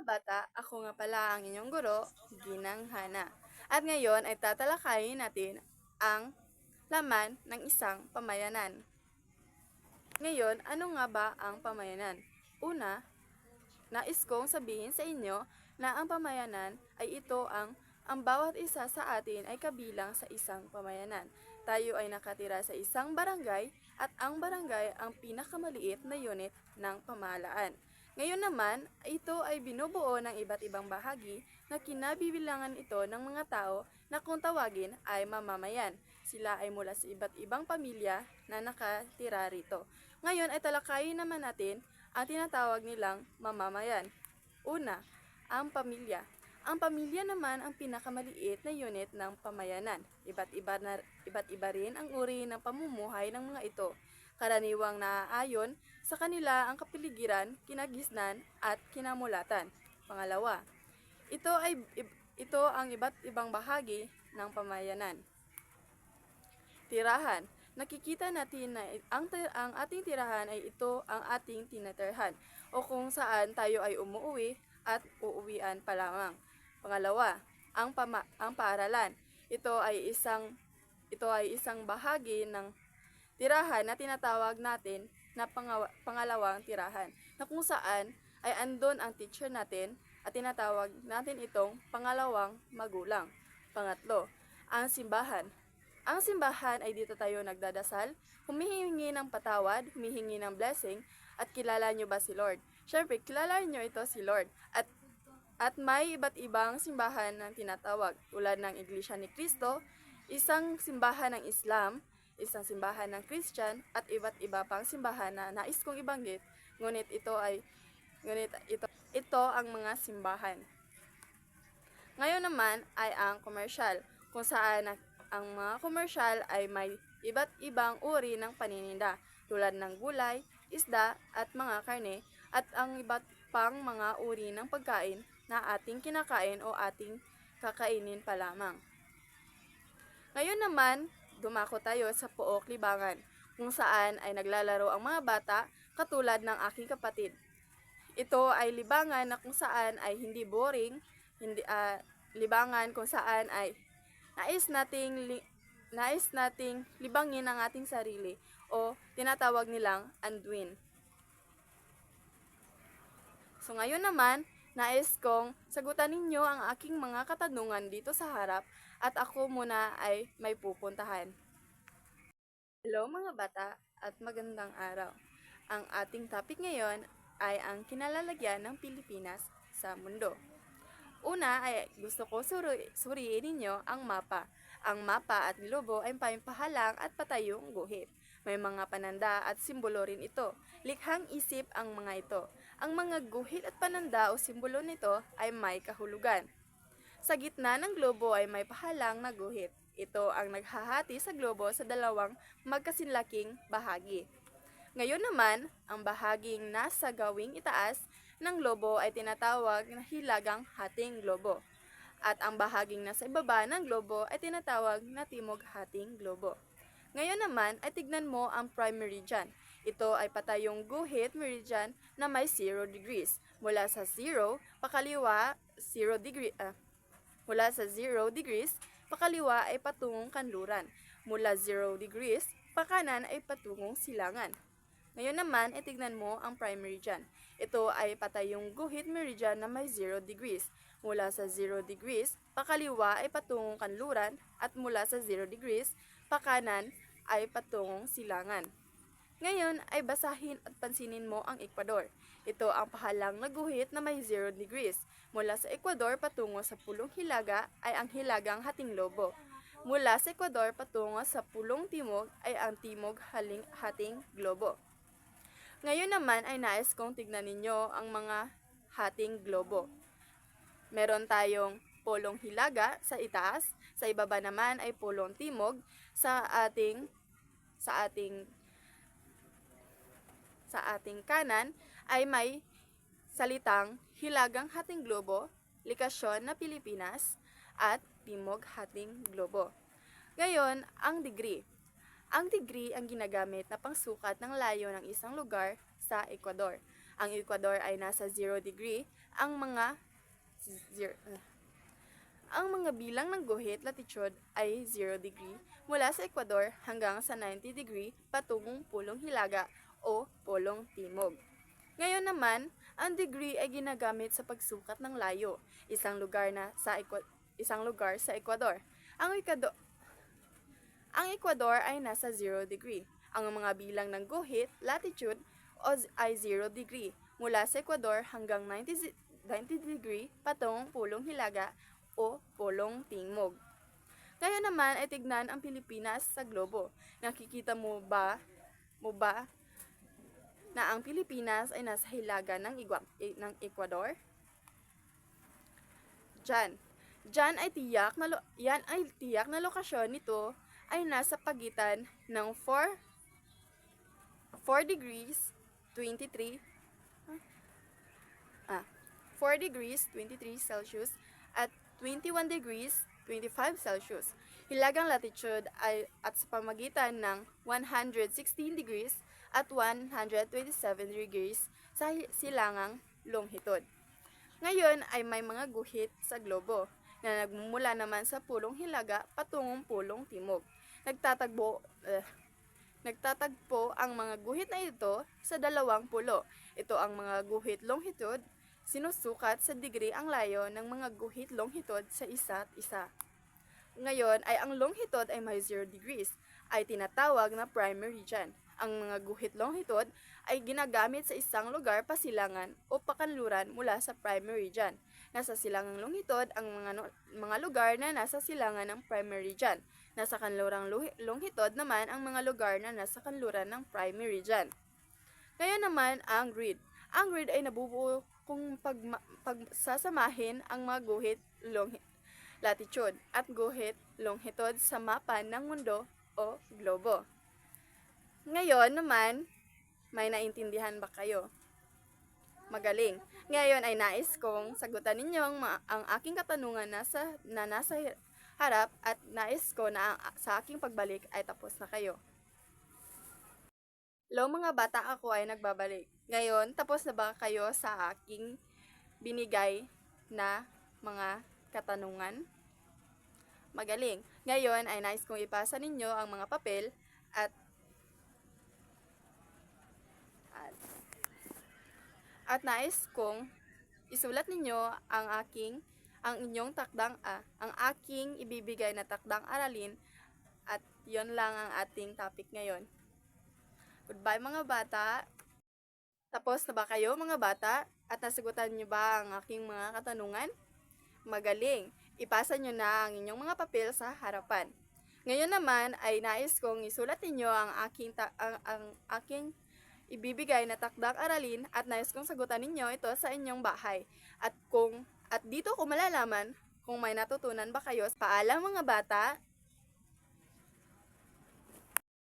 mga bata, ako nga pala ang inyong guro, Ginang Hana. At ngayon ay tatalakayin natin ang laman ng isang pamayanan. Ngayon, ano nga ba ang pamayanan? Una, nais kong sabihin sa inyo na ang pamayanan ay ito ang bawat isa sa atin ay kabilang sa isang pamayanan. Tayo ay nakatira sa isang barangay at ang barangay ang pinakamaliit na unit ng pamahalaan. Ngayon naman, ito ay binubuo ng iba't ibang bahagi na kinabibilangan ito ng mga tao na kung tawagin ay mamamayan. Sila ay mula sa iba't ibang pamilya na nakatira rito. Ngayon ay talakayin naman natin ang tinatawag nilang mamamayan. Una, ang pamilya. Ang pamilya naman ang pinakamaliit na unit ng pamayanan. Iba't iba rin ang uri ng pamumuhay ng mga ito. Karaniwang naaayon sa kanila ang kapiligiran, kinagisnan at kinamulatan. Pangalawa, ito ang iba't ibang bahagi ng pamayanan. Tirahan. Nakikita natin na ang ating tirahan ay ito ang ating tinatirhan o kung saan tayo ay umuwi at uuwian pa lamang. Pangalawa, ang paaralan. Ito ay isang bahagi ng tirahan na tinatawag natin na pangalawang tirahan, na kung saan ay andon ang teacher natin at tinatawag natin itong pangalawang magulang. Pangatlo, ang simbahan. Ang simbahan ay dito tayo nagdadasal, humihingi ng patawad, humihingi ng blessing, at kilala nyo ba si Lord? Siyempre, kilala nyo ito si Lord. At may iba't ibang simbahan na tinatawag, tulad ng Iglesia ni Cristo, isang simbahan ng Islam, isang simbahan ng Christian, at iba't iba pang simbahan na nais kong ibanggit, ngunit ito ang mga simbahan. Ngayon naman ay ang komersyal, kung saan ang mga komersyal ay may iba't ibang uri ng panininda, tulad ng gulay, isda at mga karne, at ang iba't pang mga uri ng pagkain na ating kinakain o ating kakainin pa lamang. Ngayon naman, dumako tayo sa Pook Libangan, kung saan ay naglalaro ang mga bata katulad ng aking kapatid. Ito ay libangan na kung saan ay hindi boring, libangan kung saan ay nais nating libangin ang ating sarili o tinatawag nilang anduin. So ngayon naman, nais kong sagutan ninyo ang aking mga katanungan dito sa harap at ako muna ay may pupuntahan. Hello mga bata at magandang araw. Ang ating topic ngayon ay ang kinalalagyan ng Pilipinas sa mundo. Una ay gusto ko suriin ninyo ang mapa. Ang mapa at globo ay pampahalang at patayong guhit. May mga pananda at simbolo rin ito. Likhang isip ang mga ito. Ang mga guhit at pananda o simbolo nito ay may kahulugan. Sa gitna ng globo ay may pahalang na guhit. Ito ang naghahati sa globo sa dalawang magkasinlaking bahagi. Ngayon naman, ang bahaging nasa gawing itaas ng globo ay tinatawag na hilagang hating globo. At ang bahaging nasa ibaba ng globo ay tinatawag na timog hating globo. Ngayon naman ay tignan mo ang prime meridian. Ito ay patayong guhit meridian na may 0 degrees. Mula sa 0, pakaliwa 0 degree, mula sa 0 degrees, pakaliwa ay patungong kanluran. Mula 0 degrees, pakanan ay patungong silangan. Ngayon naman, tignan mo ang prime meridian. Ito ay patayong guhit meridian na may 0 degrees. Mula sa 0 degrees, pakaliwa ay patungong kanluran at mula sa 0 degrees, pakanan ay patungong silangan. Ngayon ay basahin at pansinin mo ang Ecuador. Ito ang pahalang na guhit na may 0 degrees. Mula sa Ecuador patungo sa pulong hilaga ay ang hilagang hating lobo. Mula sa Ecuador patungo sa pulong timog ay ang timog hating globo. Ngayon naman ay nais kong tignan ninyo ang mga hating globo. Meron tayong polong hilaga sa itaas, sa ibaba naman ay polong timog, sa ating kanan ay may salitang hilagang hating globo, likasyon na Pilipinas, at timog hating globo. Ngayon, ang degree. Ang degree ang ginagamit na pangsukat ng layo ng isang lugar sa Ecuador. Ang Ecuador ay nasa 0 degree. Zero, ang mga bilang ng guhit latitude ay 0 degree mula sa Ecuador hanggang sa 90 degree patungong pulong hilaga o polong timog. Ngayon naman, ang degree ay ginagamit sa pagsukat ng layo, isang lugar sa Ecuador. Ang Ecuador ay nasa 0 degree. Ang mga bilang ng guhit latitude ay 0 degree mula sa Ecuador hanggang 90 degree patungong pulong hilaga o polong timog. Ngayon naman ay tignan ang Pilipinas sa globo. Nakikita mo ba na ang Pilipinas ay nasa hilaga ng Ecuador? Yan ay tiyak na lokasyon nito ay nasa pagitan ng 4 degrees 23 Celsius at 21 degrees 25 Celsius. Hilagang latitude ay at sa pamagitan ng 116 degrees at 127 degrees sa silangang longitude. Ngayon ay may mga guhit sa globo na nagmumula naman sa pulong hilaga patungong pulong timog. Nagtatagpo ang mga guhit na ito sa dalawang pulo. Ito ang mga guhit longitude. Sinusukat sa degree ang layo ng mga guhit longitude sa isa't isa. Ngayon ay ang longitude ay may 0 degrees ay tinatawag na prime meridian. Ang mga guhit longitude ay ginagamit sa isang lugar pasilangan o pakanluran mula sa prime meridian. Nasa silangang longitude ang mga lugar na nasa silangan ng prime meridian. Nasa kanlurang longitude naman ang mga lugar na nasa kanluran ng prime meridian. Ngayon naman ang grid. Ang grid ay nabubuo kung pagsasamahin ang mga guhit latitude at guhit longitude sa mapa ng mundo o globo. Ngayon naman, may naintindihan ba kayo? Magaling. Ngayon ay nais kong sagutan ninyo ang aking katanungan na nasa harap at nais ko na sa aking pagbalik ay tapos na kayo. Hello mga bata, ako ay nagbabalik. Ngayon, tapos na ba kayo sa aking binigay na mga katanungan? Magaling. Ngayon ay nais kong ipasa ninyo ang mga papel at nais kong isulat ninyo ang aking ibibigay na takdang aralin at yon lang ang ating topic ngayon. Goodbye mga bata. Tapos na ba kayo mga bata? At nasagutan niyo ba ang aking mga katanungan? Magaling. Ipasa niyo na ang inyong mga papel sa harapan. Ngayon naman ay nais kong isulat ninyo ang aking ibibigay na takdang aralin at nais kong sagutan ninyo ito sa inyong bahay. At dito ko malalaman kung may natutunan ba kayo. Paalam mga bata.